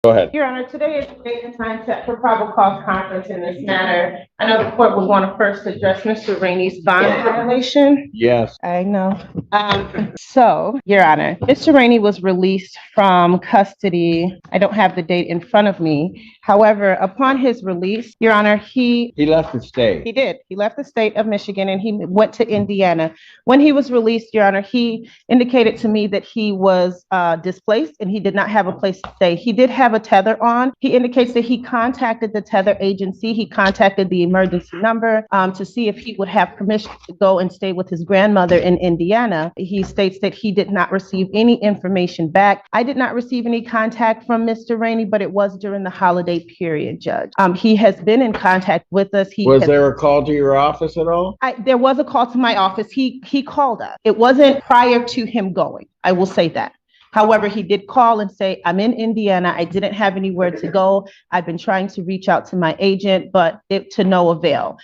Go ahead. Your Honor, today is the date and time set for probable cause conference in this matter. I know the court would want to first address Mr. Rainey's bond violation. Yes. I know. Your Honor, Mr. Rainey was released from custody. I don't have the date in front of me. However, upon his release, Your Honor, He left the state. he did. He left the state of Michigan and he went to Indiana. When he was released, Your Honor, he indicated to me that he was displaced and he did not have a place to stay. He did have a tether on. He indicates that he contacted the tether agency. He contacted the emergency number to see if he would have permission to go and stay with his grandmother in Indiana. He states that he did not receive any information back. I did not receive any contact from Mr. Rainey, but it was during the holiday period, Judge. He has been in contact with us. Was there a call to your office at all? There was a call to my office. He called us. It wasn't prior to him going. I will say that. However, he did call and say, I'm in Indiana. I didn't have anywhere to go. I've been trying to reach out to my agent, but to no avail.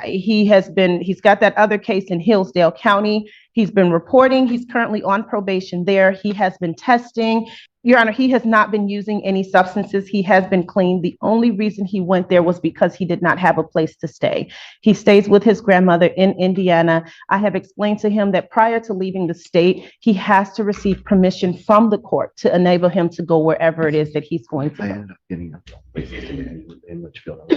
He's got that other case in Hillsdale County. He's been reporting. He's currently on probation there. He has been testing. Your Honor, he has not been using any substances. He has been clean. The only reason he went there was because he did not have a place to stay. He stays with his grandmother in Indiana. I have explained to him that prior to leaving the state, he has to receive permission from the court to enable him to go wherever it is that he's going to. I ended up getting up in Litchfield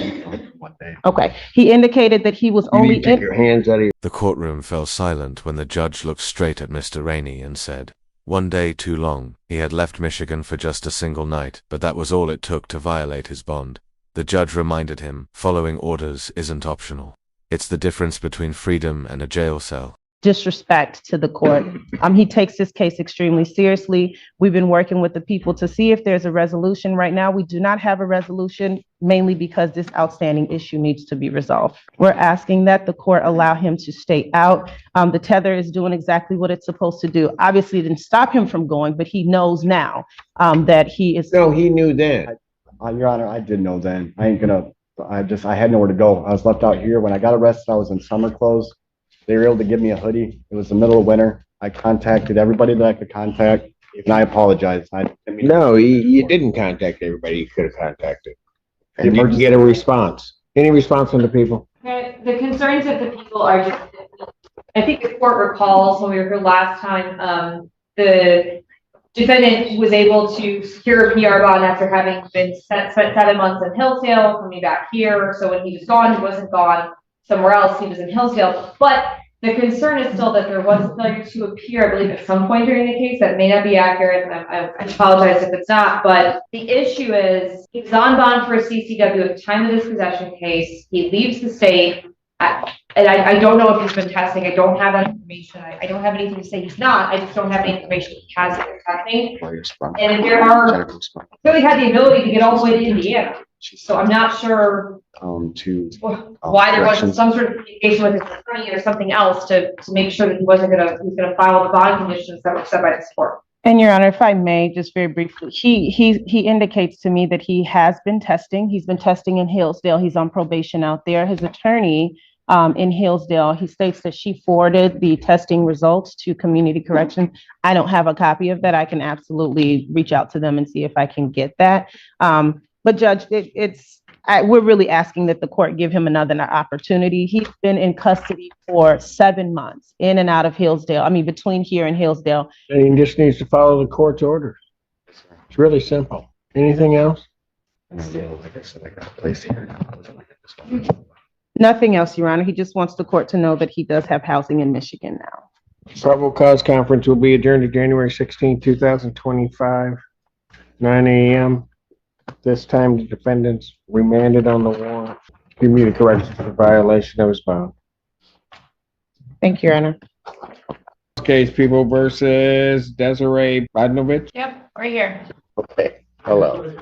one day. Okay. He indicated that he was only Take your hands out of your... The courtroom fell silent when the judge looked straight at Mr. Rainey and said, "One day too long. He had left Michigan for just a single night, but that was all it took to violate his bond." The judge reminded him, following orders isn't optional. It's the difference between freedom and a jail cell. Disrespect to the court. He takes this case extremely seriously. We've been working with the people to see if there's a resolution. Right now, we do not have a resolution, mainly because this outstanding issue needs to be resolved. We're asking that the court allow him to stay out. The tether is doing exactly what it's supposed to do. Obviously, it didn't stop him from going, but he knows now that he is. No, he knew then. Your Honor, I did know then. I had nowhere to go. I was left out here. When I got arrested, I was in summer clothes. They were able to give me a hoodie. It was the middle of winter. I contacted everybody that I could contact, and I apologize. No, you didn't contact everybody you could have contacted. And you didn't get a response. Any response from the people? The concerns of the people are just, I think the court recalls when we were here last time, the defendant was able to secure a PR bond after having been spent 7 months in Hillsdale, coming back here. So when he was gone, he wasn't gone somewhere else. He was in Hillsdale. But the concern is still that there was a failure to appear, I believe, at some point during the case. That may not be accurate. I apologize if it's not. But the issue is he's on bond for a CCW at the time of this possession case. He leaves the state. And I don't know if he's been testing. I don't have that information. I don't have anything to say he's not. I just don't have any information he has been testing. And there are, clearly had the ability to get all the way to Indiana. So I'm not sure why there wasn't some sort of communication with his attorney or something else to make sure that he was going to file the bond conditions that were set by this court. And Your Honor, if I may, just very briefly, he indicates to me that he has been testing. He's been testing in Hillsdale. He's on probation out there. His attorney in Hillsdale, he states that she forwarded the testing results to Community Corrections. I don't have a copy of that. I can absolutely reach out to them and see if I can get that. But Judge, we're really asking that the court give him another opportunity. He's been in custody for 7 months, in and out of Hillsdale. I mean, between here and Hillsdale. And he just needs to follow the court's orders. It's really simple. Anything else? Like I said, I got a place here. Nothing else, Your Honor. He just wants the court to know that he does have housing in Michigan now. Probable cause conference will be adjourned to January 16, 2025, 9 a.m. This time, the defendants remanded on the warrant. Community Corrections for violation of his bond. Thank you, Your Honor. Case People versus Desiree Badnovich. Yep, right here. Okay. Hello.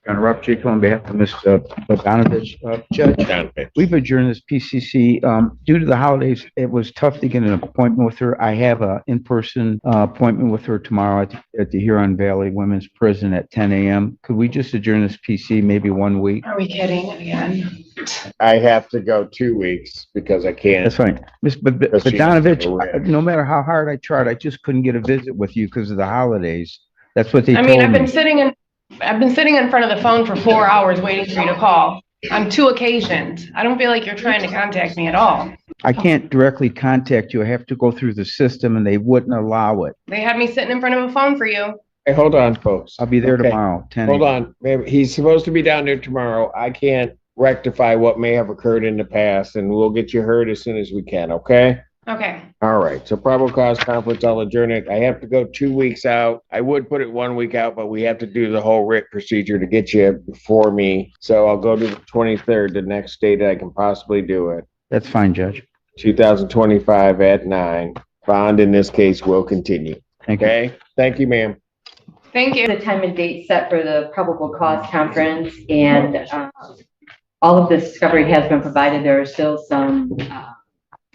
Rob Jacob on behalf of Mr. Bogdanovich. Judge, we've adjourned this PCC. Due to the holidays, it was tough to get an appointment with her. I have an in-person appointment with her tomorrow at the Huron Valley Women's Prison at 10 a.m. Could we just adjourn this PC maybe 1 week? Are we kidding again? I have to go 2 weeks because I can't. That's fine. Ms. Bogdanovich, no matter how hard I tried, I just couldn't get a visit with you because of the holidays. That's what they told me. I've been sitting in I've been sitting in front of the phone for 4 hours waiting for you to call on 2 occasions. I don't feel like you're trying to contact me at all. I can't directly contact you. I have to go through the system and they wouldn't allow it. They had me sitting in front of a phone for you. Hey, hold on, folks. I'll be there Okay. tomorrow, 10 Hold a.m. on. Maybe he's supposed to be down there tomorrow. I can't rectify what may have occurred in the past, and we'll get you heard as soon as we can, okay? Okay. All right, so probable cause conference, I'll adjourn it. I have to go 2 weeks out. I would put it 1 week out, but we have to do the whole writ procedure to get you before me. So I'll go to the 23rd, the next date that I can possibly do it. That's fine, Judge. 2025 at 9. Bond in this case will continue. Thank you. Okay? Thank you, ma'am. Thank you. The time and date set for the probable cause conference, and all of the discovery has been provided. There are still some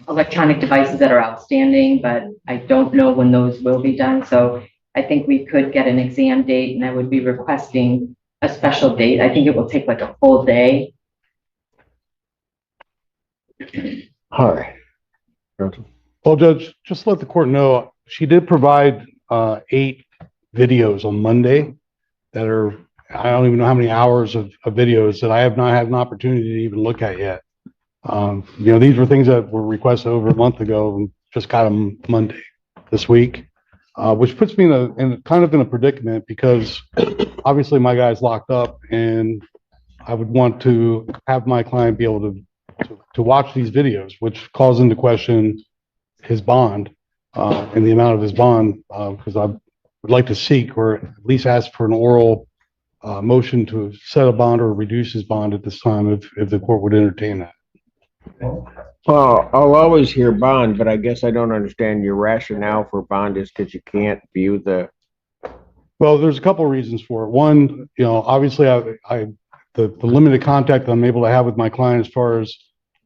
electronic devices that are outstanding, but I don't know when those will be done. So I think we could get an exam date, and I would be requesting a special date. I think it will take like a full day. All right. Well, Judge, just let the court know, she did provide 8 videos on Monday that are, I don't even know how many hours of videos that I have not had an opportunity to even look at yet. These were things that were requested over a month ago and just got them Monday this week, which puts me in a predicament because obviously my guy's locked up and I would want to have my client be able to watch these videos, which calls into question his bond and the amount of his bond, because I would like to seek or at least ask for an oral motion to set a bond or reduce his bond at this time if the court would entertain that. Well, I'll always hear bond, but I guess I don't understand your rationale for bond is because you can't view the. Well, there's a couple of reasons for it. One, obviously the limited contact I'm able to have with my client as far as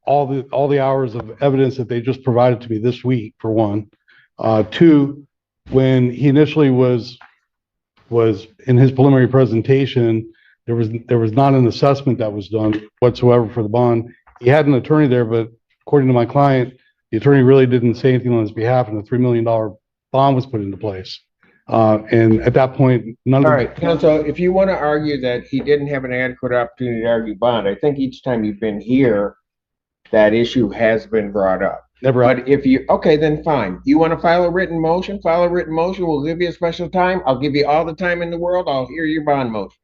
all the hours of evidence that they just provided to me this week, for one. 2, when he initially was in his preliminary presentation, there was not an assessment that was done whatsoever for the bond. He had an attorney there, but according to my client, the attorney really didn't say anything on his behalf, and the $3 million bond was put into place. And at that point, none of All right, counsel, if you want to argue that he didn't have an adequate opportunity to argue bond, I think each time you've been here, that issue has been brought up. never. But if you, okay, then fine. You want to file a written motion? File a written motion. We'll give you a special time. I'll give you all the time in the world. I'll hear your bond motion.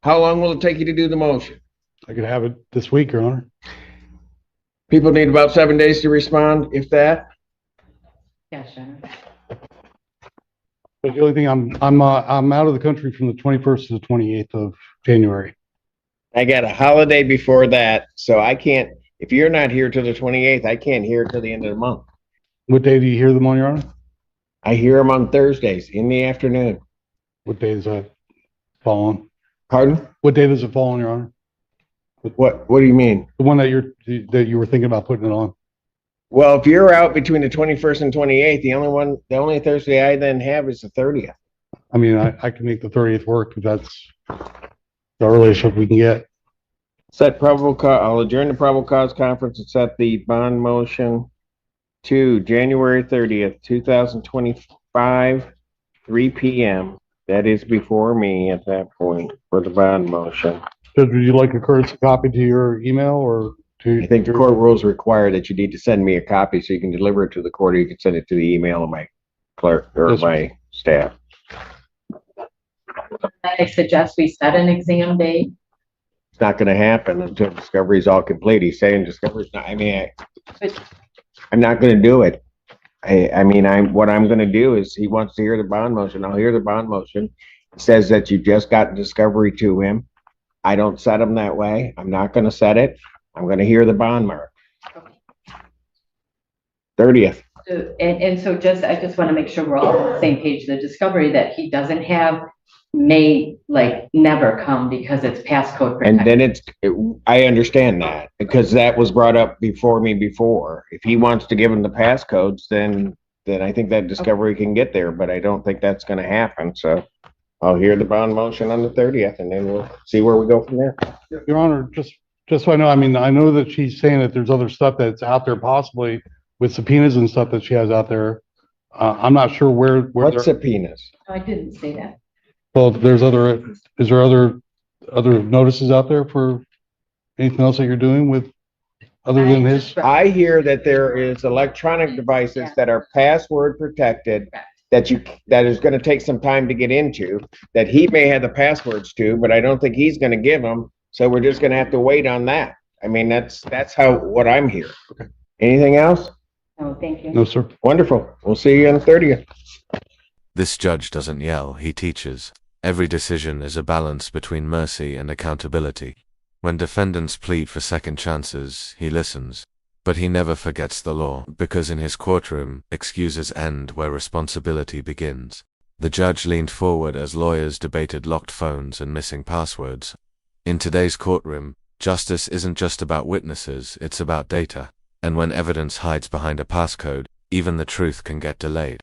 How long will it take you to do the motion? I could have it this week, Your Honor. People need about 7 days to respond, if that. Yeah, sure. But the only thing I'm out of the country from the 21st to the 28th of January. I got a holiday before that, so I can't, if you're not here till the 28th, I can't hear till the end of the month. What day do you hear them on, Your Honor? I hear them on Thursdays in the afternoon. What day does that fall on? Pardon? What day does it fall on, Your Honor? What do you mean? The one that you were thinking about putting it on. Well, if you're out between the 21st and 28th, the only Thursday I then have is the 30th. I mean, I can make the 30th work if that's the earliest we can get. Set probable cause, I'll adjourn the probable cause conference and set the bond motion to January 30th, 2025, 3 p.m. That is before me at that point for the bond motion. Judge, would you like a courtesy copy to your email or to? I think the court rules require that you need to send me a copy so you can deliver it to the court, or you can send it to the email of my clerk or Yes, my staff. I suggest we set an exam date. It's not gonna happen until discovery is all complete. He's saying discovery's not, I'm not gonna do it. What I'm gonna do is he wants to hear the bond motion. I'll hear the bond motion. It says that you just got discovery to him. I don't set them that way. I'm not gonna set it. I'm gonna hear the bond mark. 30th. And so I just want to make sure we're all on the same page. The discovery that he doesn't have may never come because it's passcode protected. And then I understand that because that was brought up before me before. If he wants to give him the passcodes, then I think that discovery can get there, but I don't think that's gonna happen. So I'll hear the bond motion on the 30th and then we'll see where we go from there. Your Honor, just so I know, I know that she's saying that there's other stuff that's out there possibly with subpoenas and stuff that she has out there. I'm not sure where What subpoenas? No, I didn't say that. Well, is there other notices out there for anything else that you're doing with, other than his? I hear that there is electronic devices that are password protected that is gonna take some time to get into, that he may have the passwords to, but I don't think he's gonna give them. So we're just gonna have to wait on that. I mean, that's what I'm hearing. Anything else? No, thank you. No, sir. Wonderful. We'll see you on the 30th. This judge doesn't yell, he teaches. Every decision is a balance between mercy and accountability. When defendants plead for second chances, he listens. But he never forgets the law, because in his courtroom, excuses end where responsibility begins. The judge leaned forward as lawyers debated locked phones and missing passwords. In today's courtroom, justice isn't just about witnesses, it's about data. And when evidence hides behind a passcode, even the truth can get delayed.